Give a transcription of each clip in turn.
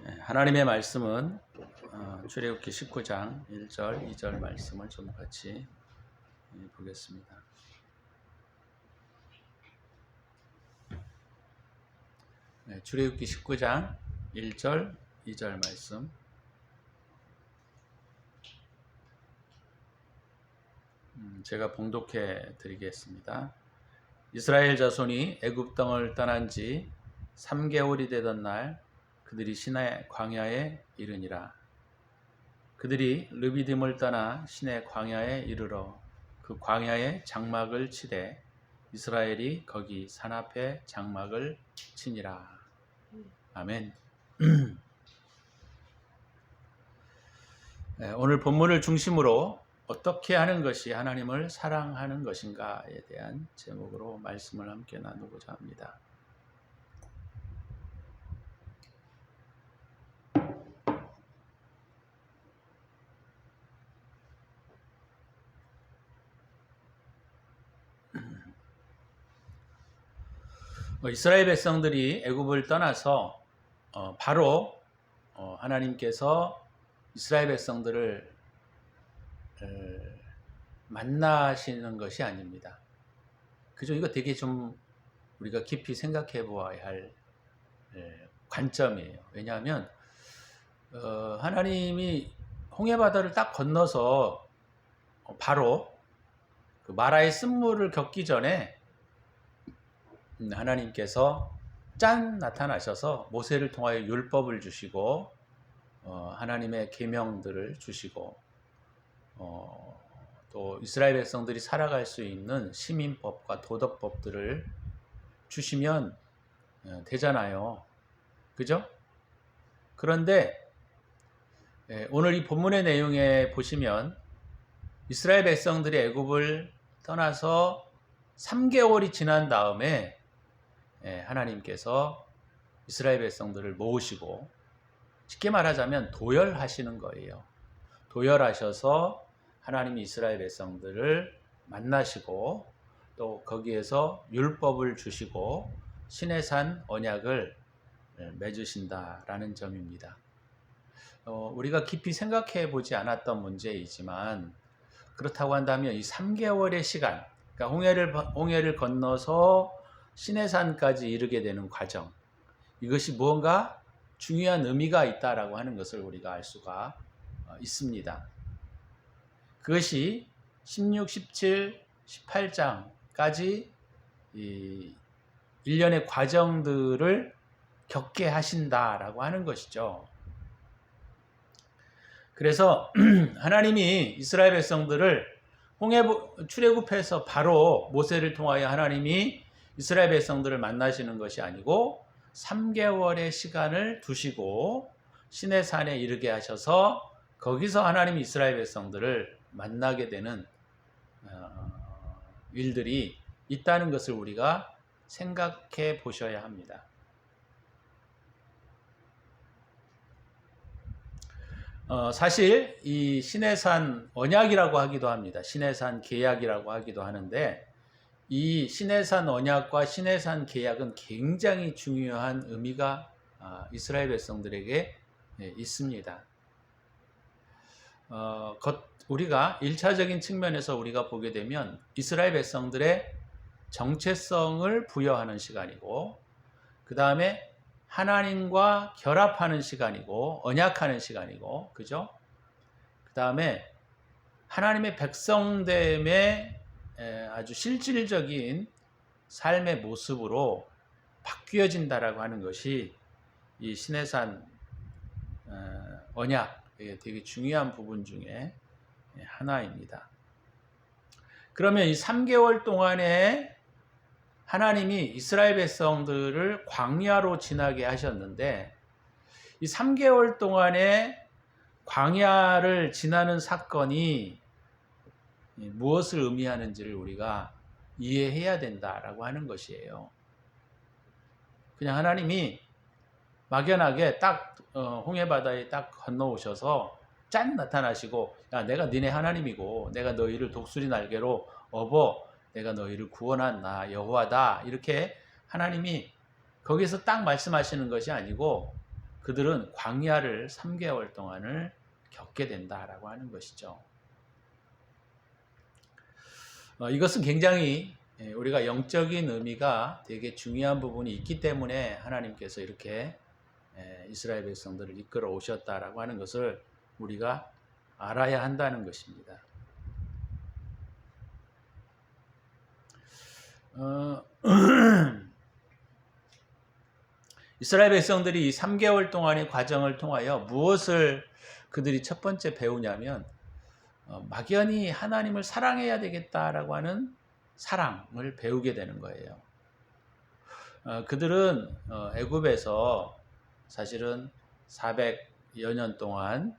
하나님의 말씀은 출애굽기 19장 1절, 2절 말씀을 좀 같이 보겠습니다. 출애굽기 19장 1절, 2절 말씀. 제가 봉독해 드리겠습니다. 이스라엘 자손이 애굽 땅을 떠난 지 3개월이 되던 날 그들이 시내 광야에 이르니라. 그들이 르비딤을 떠나 시내 광야에 이르러 그 광야에 장막을 치되 이스라엘이 거기 산 앞에 장막을 치니라. 아멘. 오늘 본문을 중심으로 어떻게 하는 것이 하나님을 사랑하는 것인가에 대한 제목으로 말씀을 함께 나누고자 합니다. 이스라엘 백성들이 애굽을 떠나서 바로 하나님께서 이스라엘 백성들을 만나시는 것이 아닙니다. 그죠? 이거 되게 좀 우리가 깊이 생각해 보아야 할 관점이에요. 왜냐하면 하나님이 홍해바다를 딱 건너서 바로 그 마라의 쓴물을 겪기 전에 하나님께서 짠 나타나셔서 모세를 통하여 율법을 주시고 하나님의 계명들을 주시고 또 이스라엘 백성들이 살아갈 수 있는 시민법과 도덕법들을 주시면 되잖아요. 그죠? 그런데 오늘 이 본문의 내용에 보시면 이스라엘 백성들이 애굽을 떠나서 3개월이 지난 다음에 하나님께서 이스라엘 백성들을 모으시고 쉽게 말하자면 도열하시는 거예요. 도열하셔서 하나님이 이스라엘 백성들을 만나시고 또 거기에서 율법을 주시고 시내산 언약을 맺으신다라는 점입니다. 우리가 깊이 생각해 보지 않았던 문제이지만 그렇다고 한다면 이 3개월의 시간, 그러니까 홍해를 건너서 시내산까지 이르게 되는 과정, 이것이 무언가 중요한 의미가 있다라고 하는 것을 우리가 알 수가 있습니다. 그것이 16, 17, 18장까지 이 일련의 과정들을 겪게 하신다라고 하는 것이죠. 그래서 하나님이 이스라엘 백성들을 출애굽해서 바로 모세를 통하여 하나님이 이스라엘 백성들을 만나시는 것이 아니고 3개월의 시간을 두시고 시내산에 이르게 하셔서 거기서 하나님이 이스라엘 백성들을 만나게 되는 일들이 있다는 것을 우리가 생각해 보셔야 합니다. 사실 이 시내산 언약이라고 하기도 합니다. 시내산 계약이라고 하기도 하는데 이 시내산 언약과 시내산 계약은 굉장히 중요한 의미가 이스라엘 백성들에게 있습니다. 우리가 1차적인 측면에서 우리가 보게 되면 이스라엘 백성들의 정체성을 부여하는 시간이고 그 다음에 하나님과 결합하는 시간이고 언약하는 시간이고 그죠? 그 다음에 하나님의 백성됨의 아주 실질적인 삶의 모습으로 바뀌어진다라고 하는 것이 이 시내산 언약의 되게 중요한 부분 중에 하나입니다. 그러면 이 3개월 동안에 하나님이 이스라엘 백성들을 광야로 지나게 하셨는데 이 3개월 동안에 광야를 지나는 사건이 무엇을 의미하는지를 우리가 이해해야 된다라고 하는 것이에요. 그냥 하나님이 막연하게 딱 홍해바다에 딱 건너오셔서 짠 나타나시고 야 내가 니네 하나님이고 내가 너희를 독수리 날개로 업어 내가 너희를 구원한 나 여호와다 이렇게 하나님이 거기서 딱 말씀하시는 것이 아니고 그들은 광야를 3개월 동안을 겪게 된다라고 하는 것이죠. 이것은 굉장히 우리가 영적인 의미가 되게 중요한 부분이 있기 때문에 하나님께서 이렇게 이스라엘 백성들을 이끌어 오셨다라고 하는 것을 우리가 알아야 한다는 것입니다. 이스라엘 백성들이 이 3개월 동안의 과정을 통하여 무엇을 그들이 첫 번째 배우냐면 막연히 하나님을 사랑해야 되겠다라고 하는 사랑을 배우게 되는 거예요. 그들은 애굽에서 사실은 400여 년 동안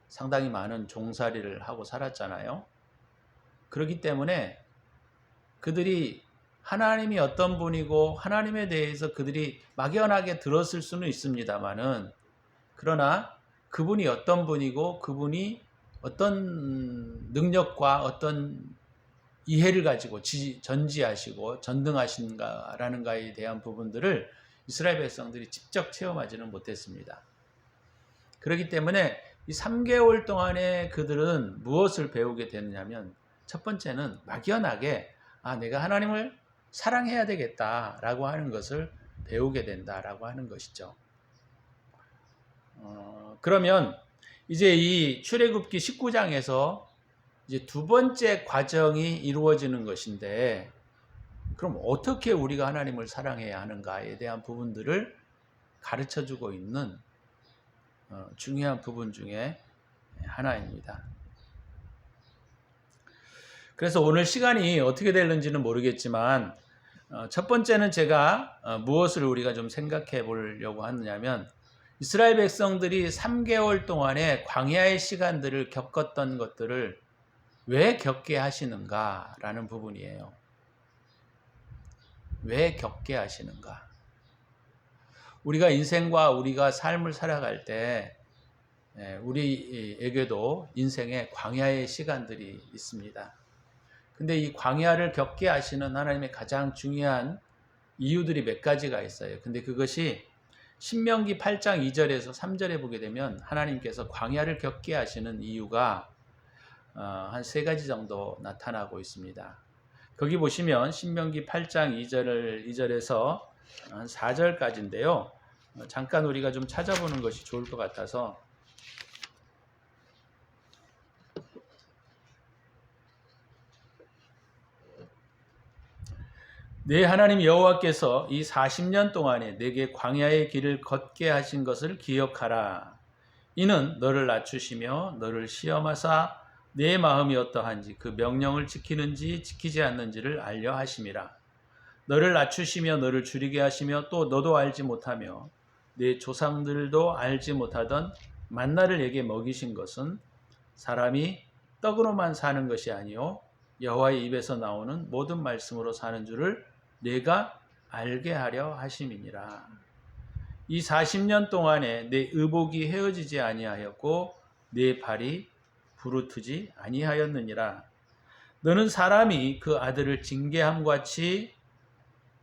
상당히 많은 종살이를 하고 살았잖아요. 그렇기 때문에 그들이 하나님이 어떤 분이고 하나님에 대해서 그들이 막연하게 들었을 수는 있습니다만은, 그러나 그분이 어떤 분이고 그분이 어떤 능력과 어떤 이해를 가지고 전지하시고 전등하신가라는 가에 대한 부분들을 이스라엘 백성들이 직접 체험하지는 못했습니다. 그렇기 때문에 이 3개월 동안에 그들은 무엇을 배우게 됐냐면, 첫 번째는 막연하게 내가 하나님을 사랑해야 되겠다라고 하는 것을 배우게 된다라고 하는 것이죠. 그러면 이제 이 출애굽기 19장에서 이제 두 번째 과정이 이루어지는 것인데, 그럼 어떻게 우리가 하나님을 사랑해야 하는가에 대한 부분들을 가르쳐주고 있는 중요한 부분 중에 하나입니다. 그래서 오늘 시간이 어떻게 될는지는 모르겠지만, 첫 번째는 제가 무엇을 우리가 좀 생각해 보려고 하느냐면, 이스라엘 백성들이 3개월 동안의 광야의 시간들을 겪었던 것들을 왜 겪게 하시는가라는 부분이에요. 왜 겪게 하시는가? 우리가 인생과 우리가 삶을 살아갈 때 우리에게도 인생에 광야의 시간들이 있습니다. 근데 이 광야를 겪게 하시는 하나님의 가장 중요한 이유들이 몇 가지가 있어요. 근데 그것이 신명기 8장 2절에서 3절에 보게 되면 하나님께서 광야를 겪게 하시는 이유가 한 3가지 정도 나타나고 있습니다. 거기 보시면 신명기 8장 2절에서 한 4절까지인데요. 잠깐 우리가 좀 찾아보는 것이 좋을 것 같아서, 내 하나님 여호와께서 이 40년 동안에 내게 광야의 길을 걷게 하신 것을 기억하라. 이는 너를 낮추시며 너를 시험하사 내 마음이 어떠한지 그 명령을 지키는지 지키지 않는지를 알려 하심이라. 너를 낮추시며 너를 줄이게 하시며 또 너도 알지 못하며 내 조상들도 알지 못하던 만나를 내게 먹이신 것은 사람이 떡으로만 사는 것이 아니요 여호와의 입에서 나오는 모든 말씀으로 사는 줄을 내가 알게 하려 하심이니라. 이 40년 동안에 내 의복이 헤어지지 아니하였고 내 발이 부르트지 아니하였느니라. 너는 사람이 그 아들을 징계함 같이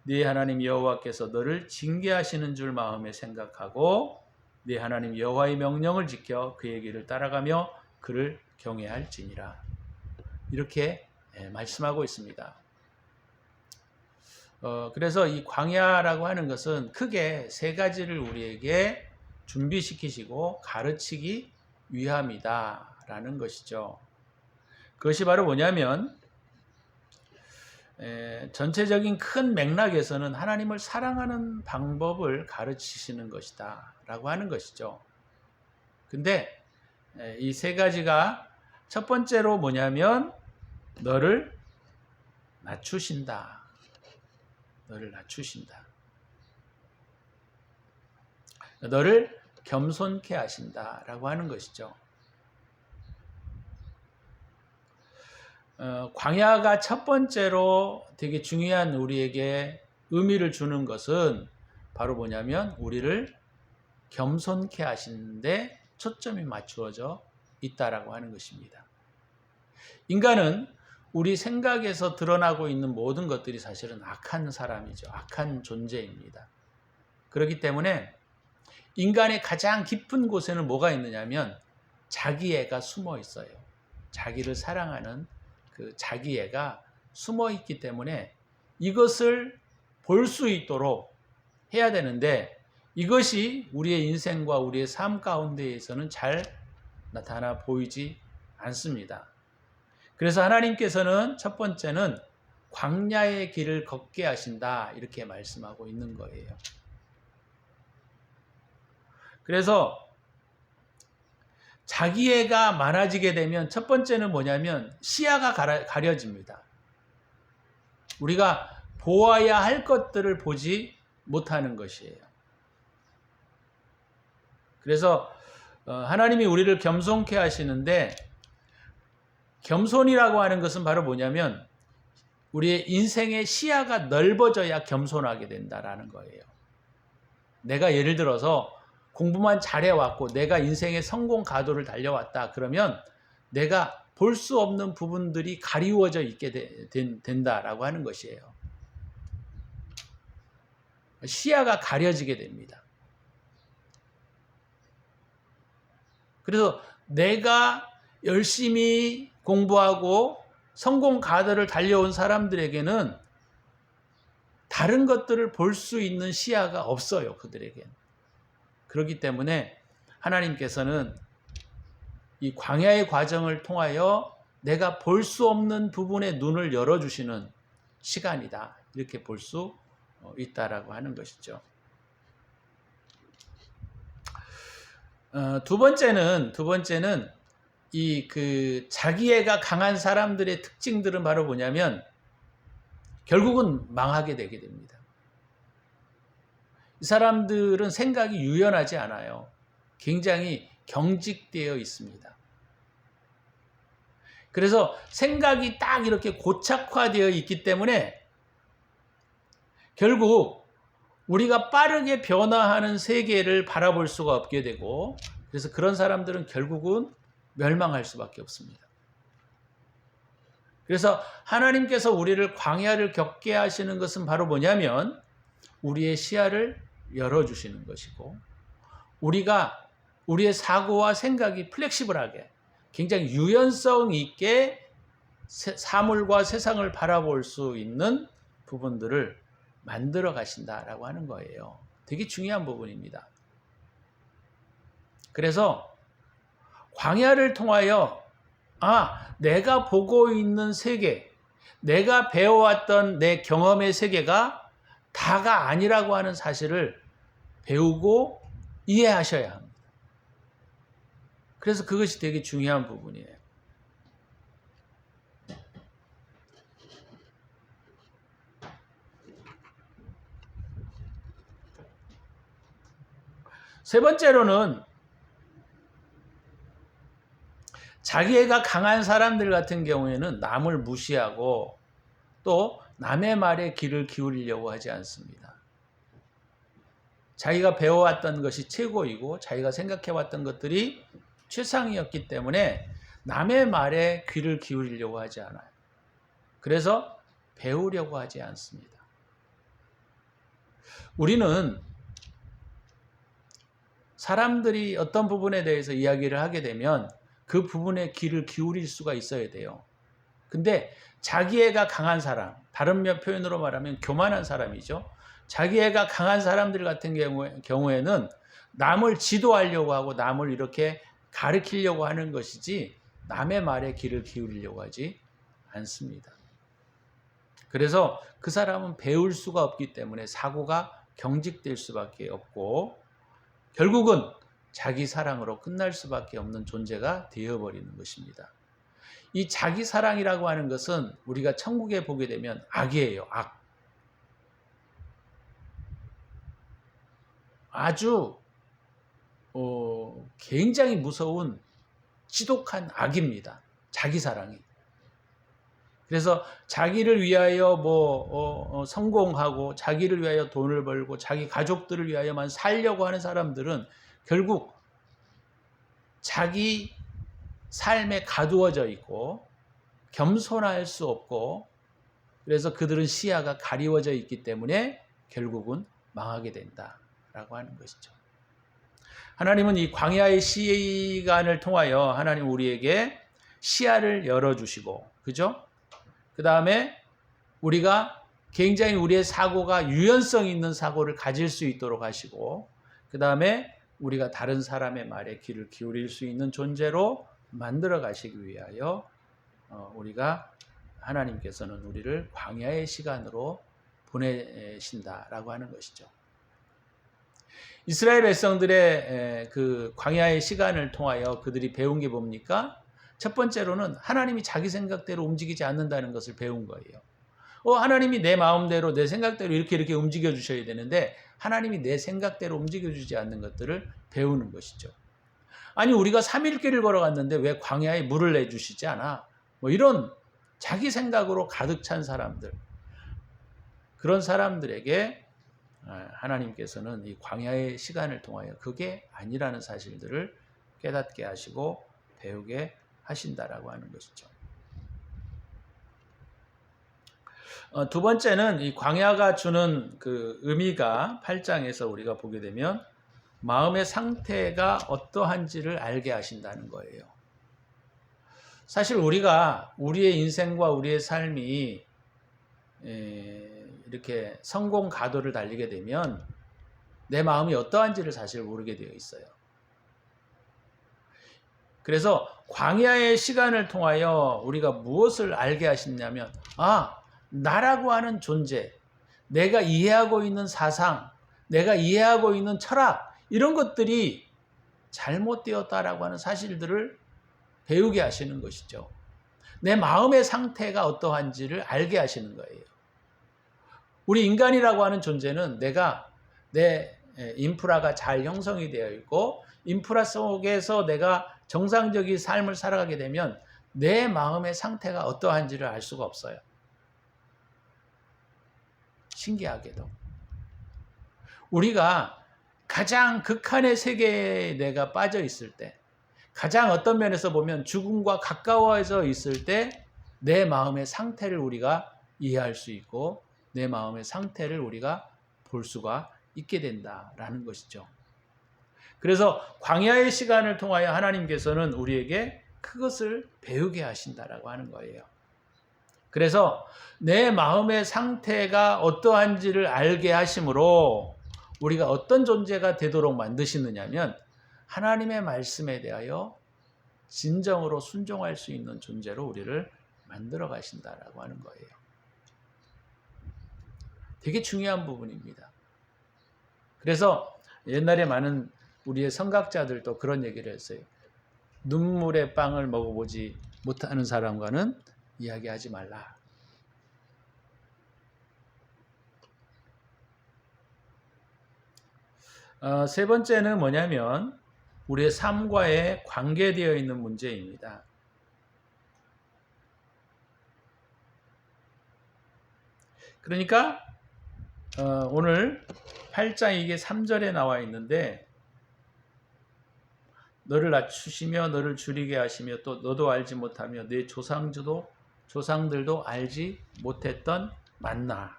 네 하나님 여호와께서 너를 징계하시는 줄 마음에 생각하고 네 하나님 여호와의 명령을 지켜 그의 길을 따라가며 그를 경외할지니라. 이렇게 말씀하고 있습니다. 그래서 이 광야라고 하는 것은 크게 3가지를 우리에게 준비시키시고 가르치기 위함이다라는 것이죠. 그것이 바로 뭐냐면, 전체적인 큰 맥락에서는 하나님을 사랑하는 방법을 가르치시는 것이다 라고 하는 것이죠. 근데 이 3가지가 첫 번째로 뭐냐면 너를 낮추신다. 너를 낮추신다. 너를 겸손케 하신다 라고 하는 것이죠. 광야가 첫 번째로 되게 중요한 우리에게 의미를 주는 것은 바로 뭐냐면 우리를 겸손케 하시는데 초점이 맞추어져 있다라고 하는 것입니다. 인간은 우리 생각에서 드러나고 있는 모든 것들이 사실은 악한 사람이죠. 악한 존재입니다. 그렇기 때문에 인간의 가장 깊은 곳에는 뭐가 있느냐면 자기애가 숨어 있어요. 자기를 사랑하는 그 자기애가 숨어 있기 때문에 이것을 볼 수 있도록 해야 되는데 이것이 우리의 인생과 우리의 삶 가운데에서는 잘 나타나 보이지 않습니다. 그래서 하나님께서는 첫 번째는 광야의 길을 걷게 하신다 이렇게 말씀하고 있는 거예요. 그래서 자기애가 많아지게 되면 첫 번째는 뭐냐면 시야가 가려집니다. 우리가 보아야 할 것들을 보지 못하는 것이에요. 그래서 하나님이 우리를 겸손케 하시는데 겸손이라고 하는 것은 바로 뭐냐면 우리의 인생의 시야가 넓어져야 겸손하게 된다라는 거예요. 내가 예를 들어서 공부만 잘해왔고 내가 인생의 성공 가도를 달려왔다 그러면 내가 볼 수 없는 부분들이 가리워져 있게 된다라고 하는 것이에요. 시야가 가려지게 됩니다. 그래서 내가 열심히 공부하고 성공 가도를 달려온 사람들에게는 다른 것들을 볼 수 있는 시야가 없어요. 그들에게는. 그렇기 때문에 하나님께서는 이 광야의 과정을 통하여 내가 볼 수 없는 부분의 눈을 열어주시는 시간이다. 이렇게 볼 수 있다라고 하는 것이죠. 두 번째는 이 자기애가 강한 사람들의 특징들은 바로 뭐냐면 결국은 망하게 되게 됩니다. 이 사람들은 생각이 유연하지 않아요. 굉장히 경직되어 있습니다. 그래서 생각이 딱 이렇게 고착화되어 있기 때문에 결국 우리가 빠르게 변화하는 세계를 바라볼 수가 없게 되고 그래서 그런 사람들은 결국은 멸망할 수밖에 없습니다. 그래서 하나님께서 우리를 광야를 겪게 하시는 것은 바로 뭐냐면 우리의 시야를 열어주시는 것이고 우리가 우리의 사고와 생각이 플렉시블하게 굉장히 유연성 있게 사물과 세상을 바라볼 수 있는 부분들을 만들어 가신다라고 하는 거예요. 되게 중요한 부분입니다. 그래서 광야를 통하여 내가 보고 있는 세계, 내가 배워왔던 내 경험의 세계가 다가 아니라고 하는 사실을 배우고 이해하셔야 합니다. 그래서 그것이 되게 중요한 부분이에요. 세 번째로는 자기애가 강한 사람들 같은 경우에는 남을 무시하고 또 남의 말에 귀를 기울이려고 하지 않습니다. 자기가 배워왔던 것이 최고이고 자기가 생각해왔던 것들이 최상이었기 때문에 남의 말에 귀를 기울이려고 하지 않아요. 그래서 배우려고 하지 않습니다. 우리는 사람들이 어떤 부분에 대해서 이야기를 하게 되면 그 부분에 귀를 기울일 수가 있어야 돼요. 근데 자기애가 강한 사람, 다른 표현으로 말하면 교만한 사람이죠. 자기애가 강한 사람들 같은 경우에는 남을 지도하려고 하고 남을 이렇게 가르치려고 하는 것이지 남의 말에 귀를 기울이려고 하지 않습니다. 그래서 그 사람은 배울 수가 없기 때문에 사고가 경직될 수밖에 없고 결국은 자기 사랑으로 끝날 수밖에 없는 존재가 되어버리는 것입니다. 이 자기 사랑이라고 하는 것은 우리가 천국에 보게 되면 악이에요. 악. 아주 굉장히 무서운 지독한 악입니다. 자기 사랑이. 그래서 자기를 위하여 성공하고 자기를 위하여 돈을 벌고 자기 가족들을 위하여만 살려고 하는 사람들은 결국 자기 삶에 가두어져 있고 겸손할 수 없고 그래서 그들은 시야가 가리워져 있기 때문에 결국은 망하게 된다라고 하는 것이죠. 하나님은 이 광야의 시간을 통하여 하나님 우리에게 시야를 열어주시고, 그죠? 그 다음에 우리가 굉장히 우리의 사고가 유연성 있는 사고를 가질 수 있도록 하시고, 그 다음에 우리가 다른 사람의 말에 귀를 기울일 수 있는 존재로 만들어 가시기 위하여 우리가 하나님께서는 우리를 광야의 시간으로 보내신다라고 하는 것이죠. 이스라엘 백성들의 그 광야의 시간을 통하여 그들이 배운 게 뭡니까? 첫 번째로는 하나님이 자기 생각대로 움직이지 않는다는 것을 배운 거예요. 하나님이 내 마음대로 내 생각대로 이렇게 움직여 주셔야 되는데 하나님이 내 생각대로 움직여 주지 않는 것들을 배우는 것이죠. 아니 우리가 3일길을 걸어갔는데 왜 광야에 물을 내주시지 않아? 이런 자기 생각으로 가득 찬 사람들, 그런 사람들에게 하나님께서는 이 광야의 시간을 통하여 그게 아니라는 사실들을 깨닫게 하시고 배우게 하신다라고 하는 것이죠. 두 번째는 이 광야가 주는 그 의미가 8장에서 우리가 보게 되면 마음의 상태가 어떠한지를 알게 하신다는 거예요. 사실 우리가 우리의 인생과 우리의 삶이 이렇게 성공 가도를 달리게 되면 내 마음이 어떠한지를 사실 모르게 되어 있어요. 그래서 광야의 시간을 통하여 우리가 무엇을 알게 하시냐면 나라고 하는 존재, 내가 이해하고 있는 사상, 내가 이해하고 있는 철학, 이런 것들이 잘못되었다라고 하는 사실들을 배우게 하시는 것이죠. 내 마음의 상태가 어떠한지를 알게 하시는 거예요. 우리 인간이라고 하는 존재는 내 인프라가 잘 형성이 되어 있고 인프라 속에서 내가 정상적인 삶을 살아가게 되면 내 마음의 상태가 어떠한지를 알 수가 없어요. 신기하게도. 우리가 가장 극한의 세계에 내가 빠져 있을 때, 가장 어떤 면에서 보면 죽음과 가까워져 있을 때 내 마음의 상태를 우리가 이해할 수 있고 내 마음의 상태를 우리가 볼 수가 있게 된다라는 것이죠. 그래서 광야의 시간을 통하여 하나님께서는 우리에게 그것을 배우게 하신다라고 하는 거예요. 그래서 내 마음의 상태가 어떠한지를 알게 하심으로 우리가 어떤 존재가 되도록 만드시느냐면 하나님의 말씀에 대하여 진정으로 순종할 수 있는 존재로 우리를 만들어 가신다라고 하는 거예요. 되게 중요한 부분입니다. 그래서 옛날에 많은 우리의 선각자들도 그런 얘기를 했어요. 눈물의 빵을 먹어보지 못하는 사람과는 이야기하지 말라. 세 번째는 뭐냐면 우리의 삶과의 관계되어 있는 문제입니다. 그러니까 오늘 8장 이게 3절에 나와 있는데 너를 낮추시며 너를 줄이게 하시며 또 너도 알지 못하며 네 조상들도 알지 못했던 만나.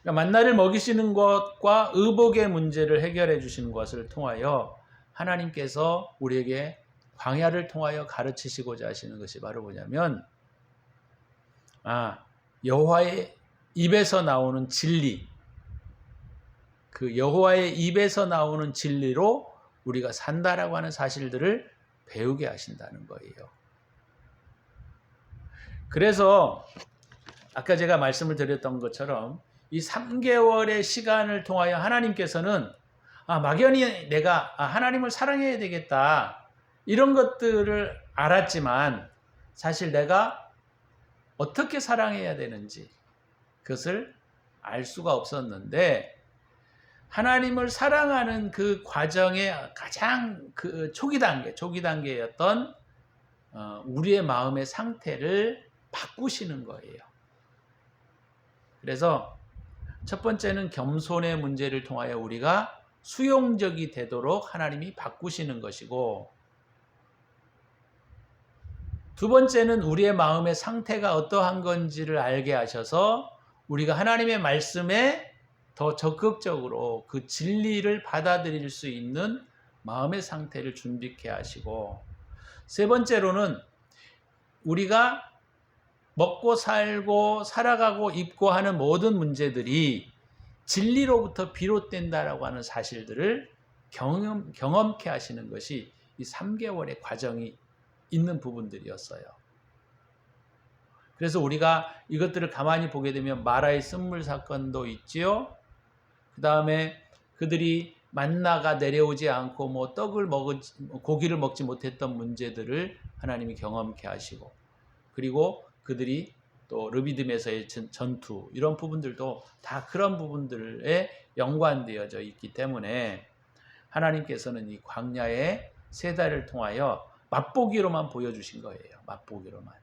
그러니까 만나를 먹이시는 것과 의복의 문제를 해결해 주시는 것을 통하여 하나님께서 우리에게 광야를 통하여 가르치시고자 하시는 것이 바로 뭐냐면 여호와의 입에서 나오는 진리, 그 여호와의 입에서 나오는 진리로 우리가 산다라고 하는 사실들을 배우게 하신다는 거예요. 그래서 아까 제가 말씀을 드렸던 것처럼 이 3개월의 시간을 통하여 하나님께서는 막연히 내가 하나님을 사랑해야 되겠다 이런 것들을 알았지만 사실 내가 어떻게 사랑해야 되는지 그것을 알 수가 없었는데 하나님을 사랑하는 그 과정의 가장 그 초기 단계였던 우리의 마음의 상태를 바꾸시는 거예요. 그래서 첫 번째는 겸손의 문제를 통하여 우리가 수용적이 되도록 하나님이 바꾸시는 것이고 두 번째는 우리의 마음의 상태가 어떠한 건지를 알게 하셔서 우리가 하나님의 말씀에 더 적극적으로 그 진리를 받아들일 수 있는 마음의 상태를 준비케 하시고, 세 번째로는 우리가 먹고 살고 살아가고 입고 하는 모든 문제들이 진리로부터 비롯된다라고 하는 사실들을 경험케 하시는 것이 이 3개월의 과정이 있는 부분들이었어요. 그래서 우리가 이것들을 가만히 보게 되면 마라의 쓴물 사건도 있지요. 그 다음에 그들이 만나가 내려오지 않고 고기를 먹지 못했던 문제들을 하나님이 경험케 하시고, 그리고 그들이 또 르비딤에서의 전투, 이런 부분들도 다 그런 부분들에 연관되어져 있기 때문에 하나님께서는 이 광야의 3달을 통하여 맛보기로만 보여주신 거예요. 맛보기로만.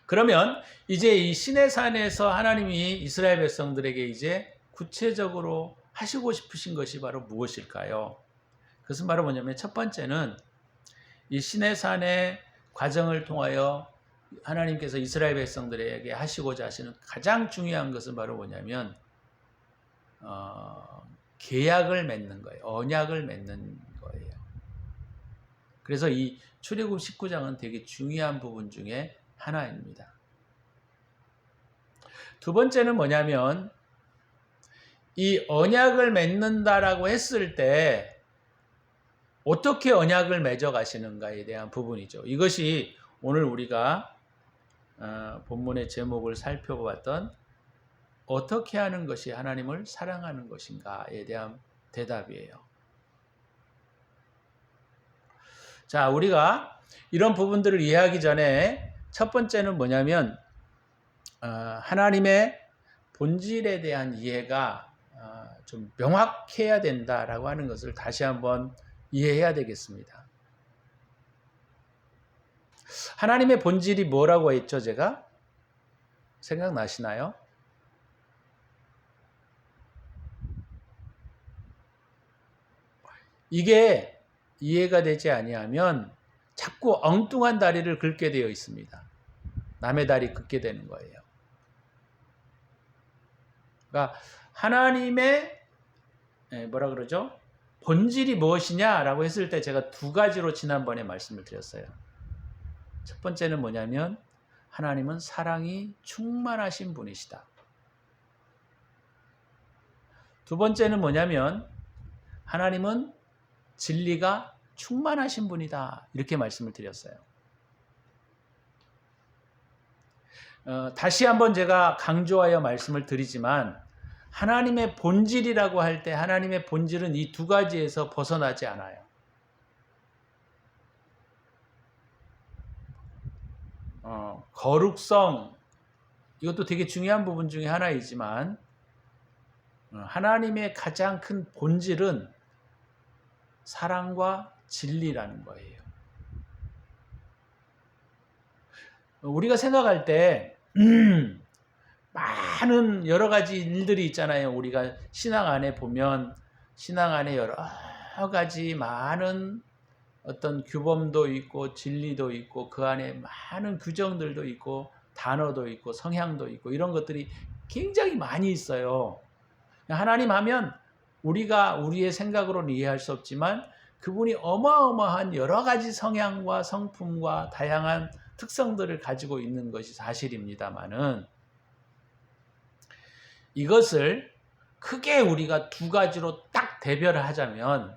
그러면 이제 이 시내산에서 하나님이 이스라엘 백성들에게 이제 구체적으로 하시고 싶으신 것이 바로 무엇일까요? 그것은 바로 뭐냐면, 첫 번째는 이 시내산의 과정을 통하여 하나님께서 이스라엘 백성들에게 하시고자 하시는 가장 중요한 것은 바로 뭐냐면 계약을 맺는 거예요. 언약을 맺는 거예요. 그래서 이 출애굽 19장은 되게 중요한 부분 중에 하나입니다. 두 번째는 뭐냐면, 이 언약을 맺는다라고 했을 때 어떻게 언약을 맺어 가시는가에 대한 부분이죠. 이것이 오늘 우리가 본문의 제목을 살펴보았던 어떻게 하는 것이 하나님을 사랑하는 것인가에 대한 대답이에요. 자, 우리가 이런 부분들을 이해하기 전에 첫 번째는 뭐냐면, 하나님의 본질에 대한 이해가 좀 명확해야 된다라고 하는 것을 다시 한번 이해해야 되겠습니다. 하나님의 본질이 뭐라고 했죠, 제가? 생각나시나요? 이게 이해가 되지 아니하면 자꾸 엉뚱한 다리를 긁게 되어 있습니다. 남의 다리 긁게 되는 거예요. 그러니까 하나님의 뭐라 그러죠? 본질이 무엇이냐라고 했을 때 제가 2가지로 지난번에 말씀을 드렸어요. 첫 번째는 뭐냐면, 하나님은 사랑이 충만하신 분이시다. 두 번째는 뭐냐면, 하나님은 진리가 충만하신 분이다. 이렇게 말씀을 드렸어요. 다시 한번 제가 강조하여 말씀을 드리지만, 하나님의 본질이라고 할 때 하나님의 본질은 이 2가지에서 벗어나지 않아요. 거룩성, 이것도 되게 중요한 부분 중에 하나이지만, 하나님의 가장 큰 본질은 사랑과 진리라는 거예요. 우리가 생각할 때 많은 여러 가지 일들이 있잖아요. 우리가 신앙 안에 보면 신앙 안에 여러 가지 많은 어떤 규범도 있고 진리도 있고 그 안에 많은 규정들도 있고 단어도 있고 성향도 있고 이런 것들이 굉장히 많이 있어요. 하나님 하면 우리가 우리의 생각으로는 이해할 수 없지만 그분이 어마어마한 여러 가지 성향과 성품과 다양한 특성들을 가지고 있는 것이 사실입니다만은, 이것을 크게 우리가 2가지로 딱 대별을 하자면,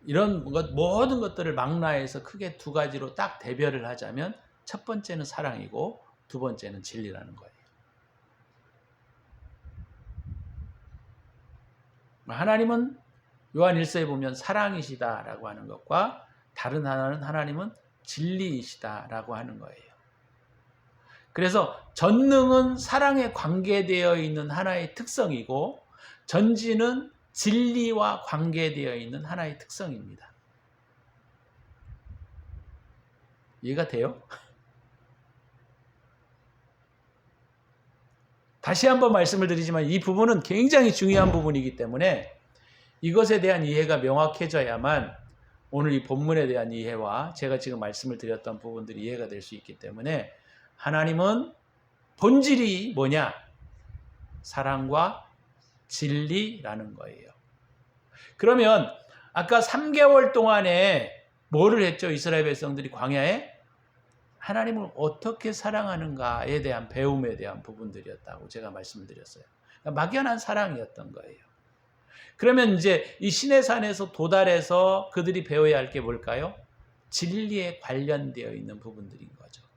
이런 모든 것들을 망라해서 크게 2가지로 딱 대별을 하자면, 첫 번째는 사랑이고 두 번째는 진리라는 거예요. 하나님은 요한 1서에 보면 사랑이시다라고 하는 것과, 다른 하나는 하나님은 진리이시다라고 하는 거예요. 그래서 전능은 사랑에 관계되어 있는 하나의 특성이고, 전지는 진리와 관계되어 있는 하나의 특성입니다. 이해가 돼요? 다시 한번 말씀을 드리지만 이 부분은 굉장히 중요한 부분이기 때문에 이것에 대한 이해가 명확해져야만 오늘 이 본문에 대한 이해와 제가 지금 말씀을 드렸던 부분들이 이해가 될 수 있기 때문에, 하나님은 본질이 뭐냐? 사랑과 진리라는 거예요. 그러면 아까 3개월 동안에 뭐를 했죠? 이스라엘 백성들이 광야에 하나님을 어떻게 사랑하는가에 대한 배움에 대한 부분들이었다고 제가 말씀드렸어요. 그러니까 막연한 사랑이었던 거예요. 그러면 이제 이 시내산에서 도달해서 그들이 배워야 할 게 뭘까요? 진리에 관련되어 있는 부분들인 거죠.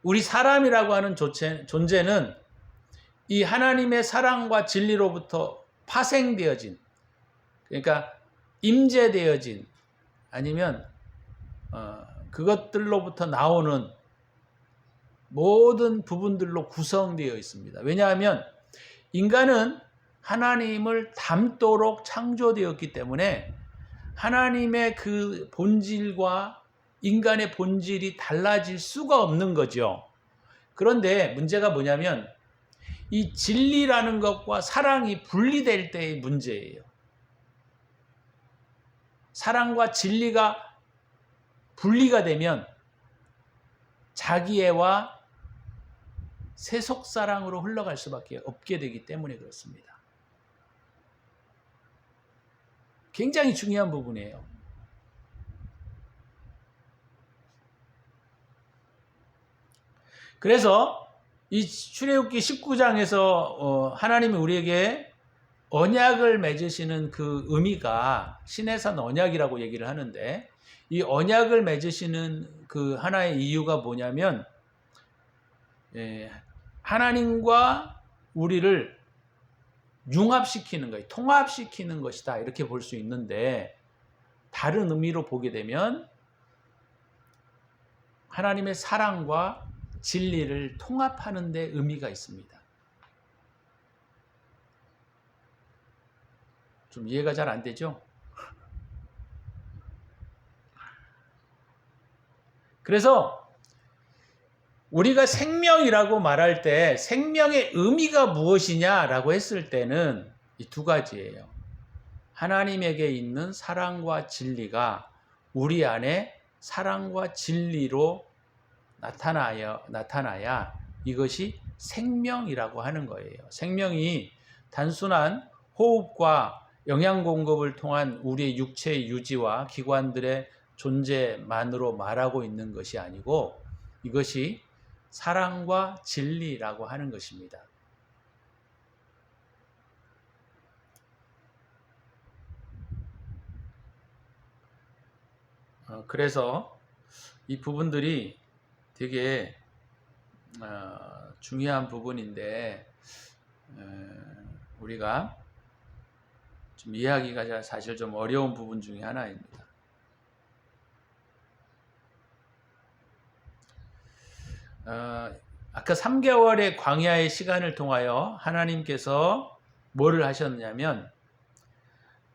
우리 사람이라고 하는 존재는 이 하나님의 사랑과 진리로부터 파생되어진, 그러니까 임재되어진, 아니면 그것들로부터 나오는 모든 부분들로 구성되어 있습니다. 왜냐하면 인간은 하나님을 닮도록 창조되었기 때문에 하나님의 그 본질과 인간의 본질이 달라질 수가 없는 거죠. 그런데 문제가 뭐냐면 이 진리라는 것과 사랑이 분리될 때의 문제예요. 사랑과 진리가 분리가 되면 자기애와 세속사랑으로 흘러갈 수밖에 없게 되기 때문에 그렇습니다. 굉장히 중요한 부분이에요. 그래서 이 출애굽기 19장에서 하나님이 우리에게 언약을 맺으시는 그 의미가 시내산 언약이라고 얘기를 하는데, 이 언약을 맺으시는 그 하나의 이유가 뭐냐면 하나님과 우리를 융합시키는 거예요. 통합시키는 것이다, 이렇게 볼 수 있는데, 다른 의미로 보게 되면 하나님의 사랑과 진리를 통합하는 데 의미가 있습니다. 좀 이해가 잘 안 되죠? 그래서 우리가 생명이라고 말할 때 생명의 의미가 무엇이냐라고 했을 때는 이 두 가지예요. 하나님에게 있는 사랑과 진리가 우리 안에 사랑과 진리로 나타나야 이것이 생명이라고 하는 거예요. 생명이 단순한 호흡과 영양 공급을 통한 우리의 육체의 유지와 기관들의 존재만으로 말하고 있는 것이 아니고, 이것이 사랑과 진리라고 하는 것입니다. 그래서 이 부분들이 되게 중요한 부분인데 우리가 좀 이해하기가 사실 좀 어려운 부분 중에 하나입니다. 아까 3개월의 광야의 시간을 통하여 하나님께서 뭐를 하셨냐면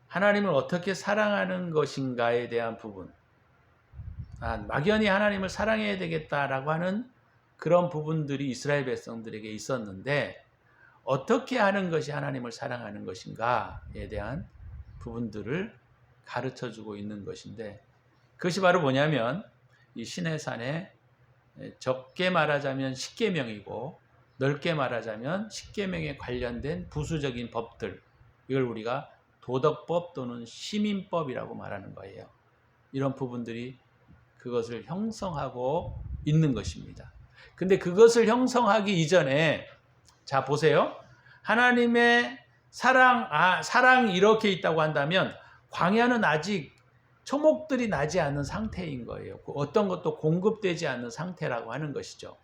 하나님을 어떻게 사랑하는 것인가에 대한 부분, 막연히 하나님을 사랑해야 되겠다라고 하는 그런 부분들이 이스라엘 백성들에게 있었는데, 어떻게 하는 것이 하나님을 사랑하는 것인가에 대한 부분들을 가르쳐주고 있는 것인데, 그것이 바로 뭐냐면 이 시내산에 적게 말하자면 십계명이고 넓게 말하자면 십계명에 관련된 부수적인 법들, 이걸 우리가 도덕법 또는 시민법이라고 말하는 거예요. 이런 부분들이 그것을 형성하고 있는 것입니다. 근데 그것을 형성하기 이전에, 자 보세요. 하나님의 사랑이 이렇게 있다고 한다면 광야는 아직 초목들이 나지 않은 상태인 거예요. 어떤 것도 공급되지 않는 상태라고 하는 것이죠.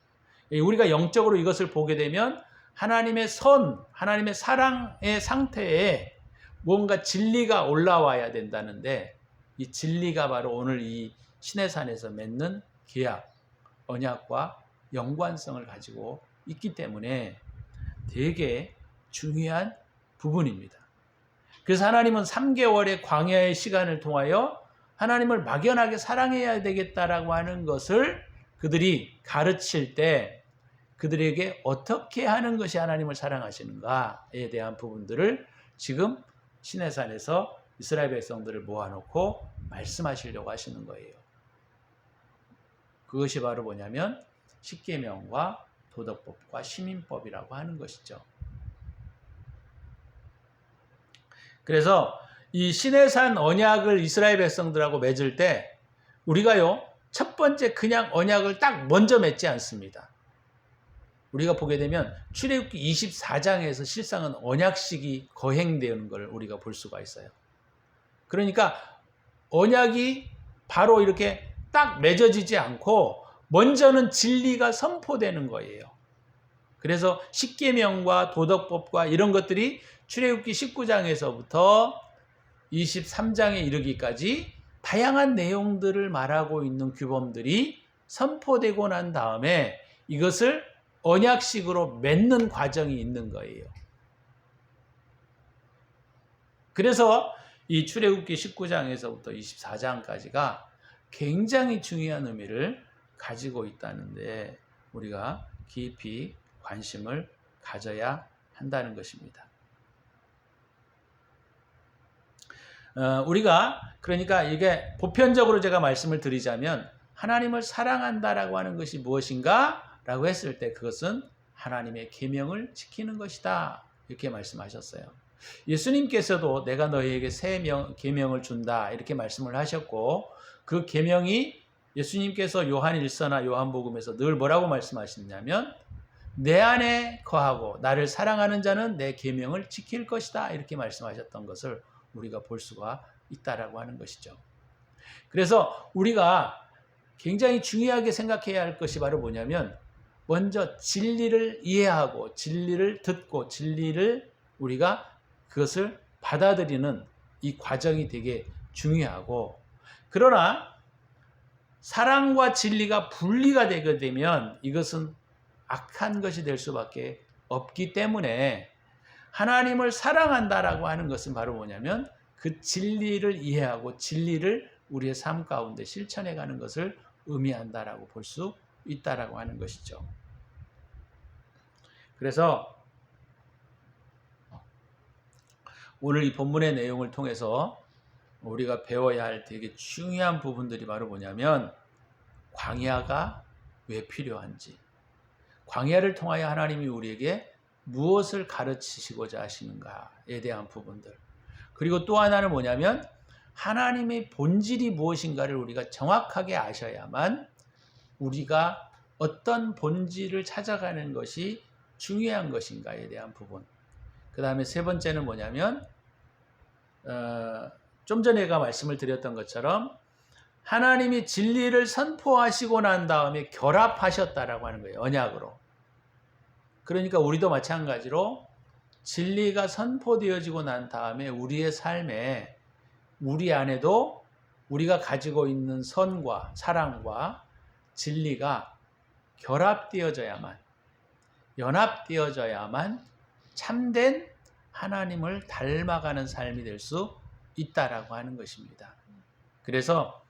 우리가 영적으로 이것을 보게 되면 하나님의 하나님의 사랑의 상태에 뭔가 진리가 올라와야 된다는데, 이 진리가 바로 오늘 이 시내산에서 맺는 계약, 언약과 연관성을 가지고 있기 때문에 되게 중요한 부분입니다. 그래서 하나님은 3개월의 광야의 시간을 통하여 하나님을 막연하게 사랑해야 되겠다라고 하는 것을 그들이 가르칠 때 그들에게 어떻게 하는 것이 하나님을 사랑하시는가에 대한 부분들을 지금 시내산에서 이스라엘 백성들을 모아놓고 말씀하시려고 하시는 거예요. 그것이 바로 뭐냐면 십계명과 도덕법과 시민법이라고 하는 것이죠. 그래서 이 시내산 언약을 이스라엘 백성들하고 맺을 때 우리가요, 첫 번째 그냥 언약을 딱 먼저 맺지 않습니다. 우리가 보게 되면 출애굽기 24장에서 실상은 언약식이 거행되는 걸 우리가 볼 수가 있어요. 그러니까 언약이 바로 이렇게 딱 맺어지지 않고 먼저는 진리가 선포되는 거예요. 그래서 십계명과 도덕법과 이런 것들이 출애굽기 19장에서부터 23장에 이르기까지 다양한 내용들을 말하고 있는 규범들이 선포되고 난 다음에 이것을 언약식으로 맺는 과정이 있는 거예요. 그래서 이 출애굽기 19장에서부터 24장까지가 굉장히 중요한 의미를 가지고 있다는데 우리가 깊이 관심을 가져야 한다는 것입니다. 우리가 그러니까 이게 보편적으로 제가 말씀을 드리자면 하나님을 사랑한다라고 하는 것이 무엇인가? 라고 했을 때 그것은 하나님의 계명을 지키는 것이다. 이렇게 말씀하셨어요. 예수님께서도 내가 너희에게 새 계명을 준다. 이렇게 말씀을 하셨고 그 계명이 예수님께서 요한 1서나 요한복음에서 늘 뭐라고 말씀하셨냐면 내 안에 거하고 나를 사랑하는 자는 내 계명을 지킬 것이다. 이렇게 말씀하셨던 것을 우리가 볼 수가 있다라고 하는 것이죠. 그래서 우리가 굉장히 중요하게 생각해야 할 것이 바로 뭐냐면 먼저 진리를 이해하고 진리를 듣고 진리를 우리가 그것을 받아들이는 이 과정이 되게 중요하고 그러나 사랑과 진리가 분리가 되게 되면 이것은 악한 것이 될 수밖에 없기 때문에 하나님을 사랑한다라고 하는 것은 바로 뭐냐면 그 진리를 이해하고 진리를 우리의 삶 가운데 실천해 가는 것을 의미한다라고 볼 수 있다라고 하는 것이죠. 그래서 오늘 이 본문의 내용을 통해서 우리가 배워야 할 되게 중요한 부분들이 바로 뭐냐면 광야가 왜 필요한지, 광야를 통하여 하나님이 우리에게 무엇을 가르치시고자 하시는가에 대한 부분들, 그리고 또 하나는 뭐냐면 하나님의 본질이 무엇인가를 우리가 정확하게 아셔야만 우리가 어떤 본질을 찾아가는 것이 중요한 것인가에 대한 부분. 그 다음에 세 번째는 뭐냐면 좀 전에 제가 말씀을 드렸던 것처럼 하나님이 진리를 선포하시고 난 다음에 결합하셨다라고 하는 거예요. 언약으로. 그러니까 우리도 마찬가지로 진리가 선포되어지고 난 다음에 우리의 삶에 우리 안에도 우리가 가지고 있는 선과 사랑과 진리가 결합되어져야만 연합되어져야만 참된 하나님을 닮아가는 삶이 될 수 있다라고 하는 것입니다. 그래서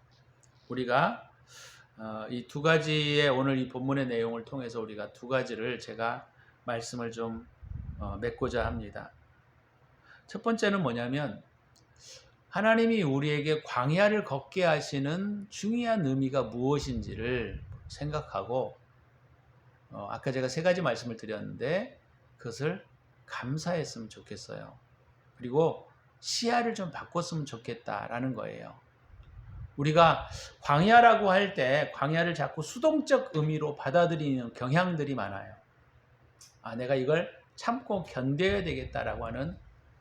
우리가 이 두 가지의 오늘 이 본문의 내용을 통해서 우리가 두 가지를 제가 말씀을 좀 맺고자 합니다. 첫 번째는 뭐냐면 하나님이 우리에게 광야를 걷게 하시는 중요한 의미가 무엇인지를 생각하고 아까 제가 세 가지 말씀을 드렸는데 그것을 감사했으면 좋겠어요. 그리고 시야를 좀 바꿨으면 좋겠다라는 거예요. 우리가 광야라고 할 때 광야를 자꾸 수동적 의미로 받아들이는 경향들이 많아요. 내가 이걸 참고 견뎌야 되겠다라고 하는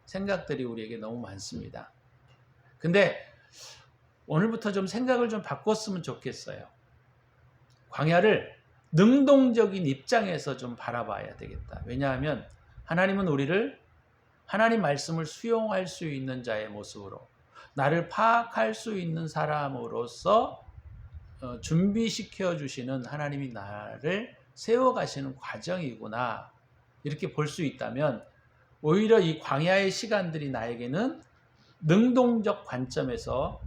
생각들이 우리에게 너무 많습니다. 근데 오늘부터 좀 생각을 좀 바꿨으면 좋겠어요. 광야를 능동적인 입장에서 좀 바라봐야 되겠다. 왜냐하면 하나님은 우리를 하나님 말씀을 수용할 수 있는 자의 모습으로 나를 파악할 수 있는 사람으로서 준비시켜 주시는 하나님이 나를 세워가시는 과정이구나 이렇게 볼 수 있다면 오히려 이 광야의 시간들이 나에게는 능동적 관점에서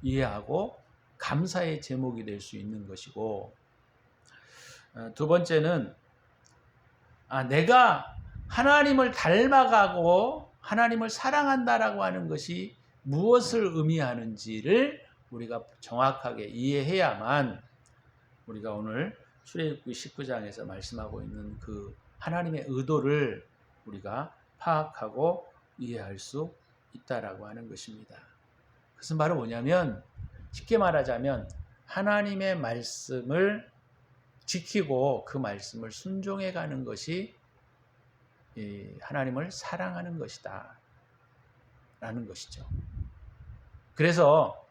이해하고 감사의 제목이 될 수 있는 것이고 두 번째는 내가 하나님을 닮아가고 하나님을 사랑한다라고 하는 것이 무엇을 의미하는지를 우리가 정확하게 이해해야만 우리가 오늘 출애굽기 19장에서 말씀하고 있는 그 하나님의 의도를 우리가 파악하고 이해할 수 있다라고 하는 것입니다. 그것은 바로 뭐냐면 쉽게 말하자면 하나님의 말씀을 지키고 그 말씀을 순종해 가는 것이 하나님을 사랑하는 것이다 라는 것이죠. 그래서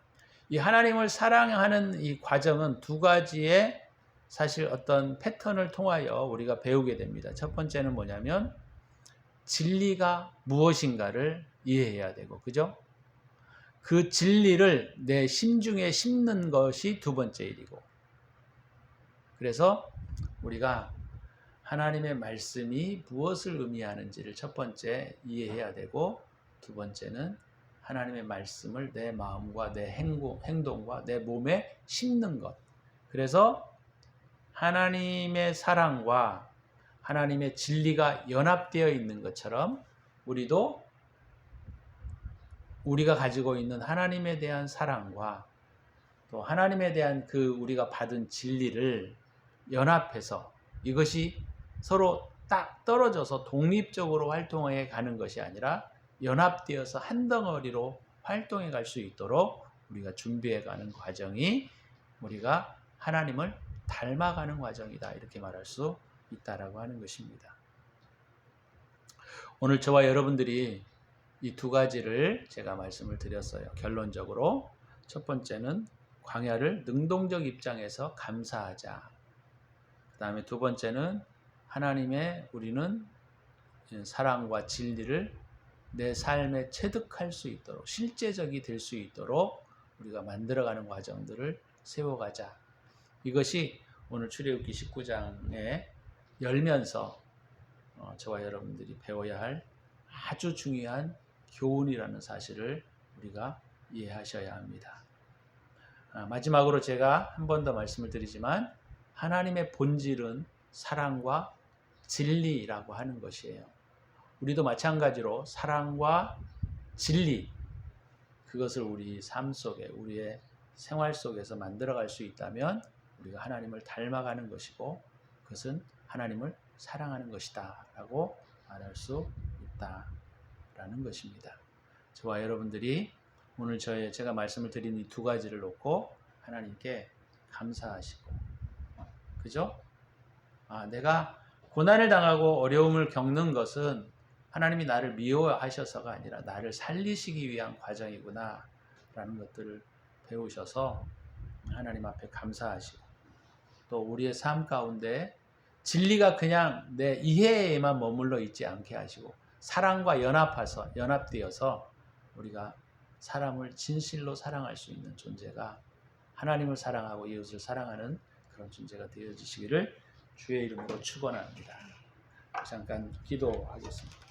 이 하나님을 사랑하는 이 과정은 두 가지의 사실 어떤 패턴을 통하여 우리가 배우게 됩니다. 첫 번째는 뭐냐면 진리가 무엇인가를 이해해야 되고, 그죠? 그 진리를 내 심중에 심는 것이 두 번째 일이고, 그래서 우리가 하나님의 말씀이 무엇을 의미하는지를 첫 번째 이해해야 되고, 두 번째는 하나님의 말씀을 내 마음과 내 행동과 내 몸에 심는 것. 그래서 하나님의 사랑과 하나님의 진리가 연합되어 있는 것처럼 우리도 우리가 가지고 있는 하나님에 대한 사랑과 또 하나님에 대한 그 우리가 받은 진리를 연합해서 이것이 서로 딱 떨어져서 독립적으로 활동해 가는 것이 아니라 연합되어서 한 덩어리로 활동해 갈 수 있도록 우리가 준비해 가는 과정이 우리가 하나님을 닮아가는 과정이다, 이렇게 말할 수 있다라고 하는 것입니다. 오늘 저와 여러분들이 이 두 가지를 제가 말씀을 드렸어요. 결론적으로 첫 번째는 광야를 능동적 입장에서 감사하자. 그 다음에 두 번째는 하나님의 우리는 사랑과 진리를 내 삶에 체득할 수 있도록 실제적이 될 수 있도록 우리가 만들어가는 과정들을 세워가자. 이것이 오늘 출애굽기 19장에 열면서 저와 여러분들이 배워야 할 아주 중요한 교훈이라는 사실을 우리가 이해하셔야 합니다. 마지막으로 제가 한 번 더 말씀을 드리지만 하나님의 본질은 사랑과 진리라고 하는 것이에요. 우리도 마찬가지로 사랑과 진리, 그것을 우리 삶 속에 우리의 생활 속에서 만들어갈 수 있다면 우리가 하나님을 닮아가는 것이고 그것은 하나님을 사랑하는 것이다 라고 말할 수 있다라는 것입니다. 저와 여러분들이 오늘 제가 말씀을 드린 이 두 가지를 놓고 하나님께 감사하시고, 그죠? 내가 고난을 당하고 어려움을 겪는 것은 하나님이 나를 미워하셔서가 아니라 나를 살리시기 위한 과정이구나 라는 것들을 배우셔서 하나님 앞에 감사하시고, 또 우리의 삶 가운데 진리가 그냥 내 이해에만 머물러 있지 않게 하시고 사랑과 연합되어서 우리가 사람을 진실로 사랑할 수 있는 존재가, 하나님을 사랑하고 이웃을 사랑하는 그런 존재가 되어지시기를 주의 이름으로 축원합니다. 잠깐 기도하겠습니다.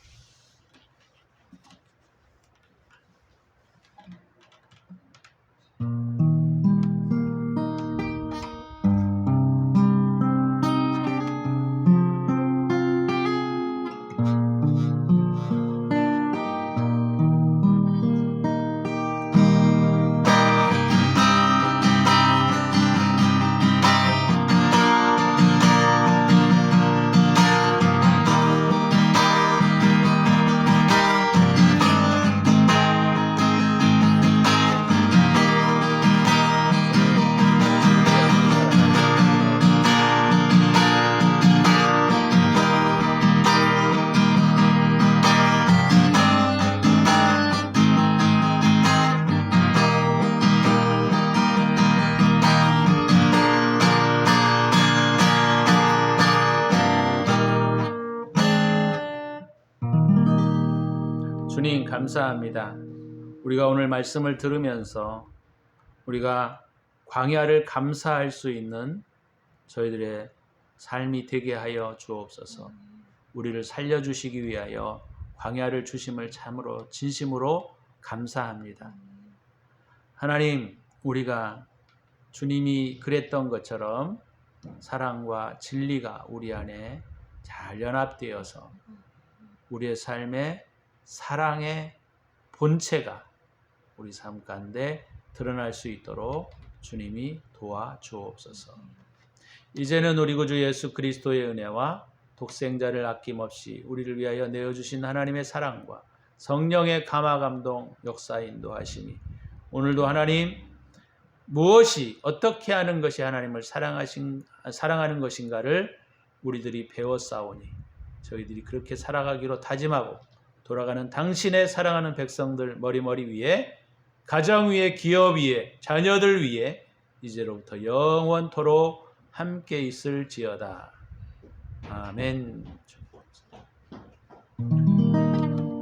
주님 감사합니다. 우리가 오늘 말씀을 들으면서 우리가 광야를 감사할 수 있는 저희들의 삶이 되게 하여 주옵소서. 우리를 살려주시기 위하여 광야를 주심을 참으로 진심으로 감사합니다. 하나님, 우리가 주님이 그랬던 것처럼 사랑과 진리가 우리 안에 잘 연합되어서 우리의 삶에 사랑의 본체가 우리 삶 가운데 드러날 수 있도록 주님이 도와주옵소서. 이제는 우리 구주 예수 그리스도의 은혜와 독생자를 아낌없이 우리를 위하여 내어주신 하나님의 사랑과 성령의 감화 감동 역사 인도하심이 오늘도 하나님 무엇이 어떻게 하는 것이 하나님을 사랑하는 것인가를 우리들이 배웠사오니 저희들이 그렇게 살아가기로 다짐하고 돌아가는 당신의 사랑하는 백성들 머리머리 위에 가정 위에 기업 위에 자녀들 위에 이제로부터 영원토록 함께 있을지어다. 아멘.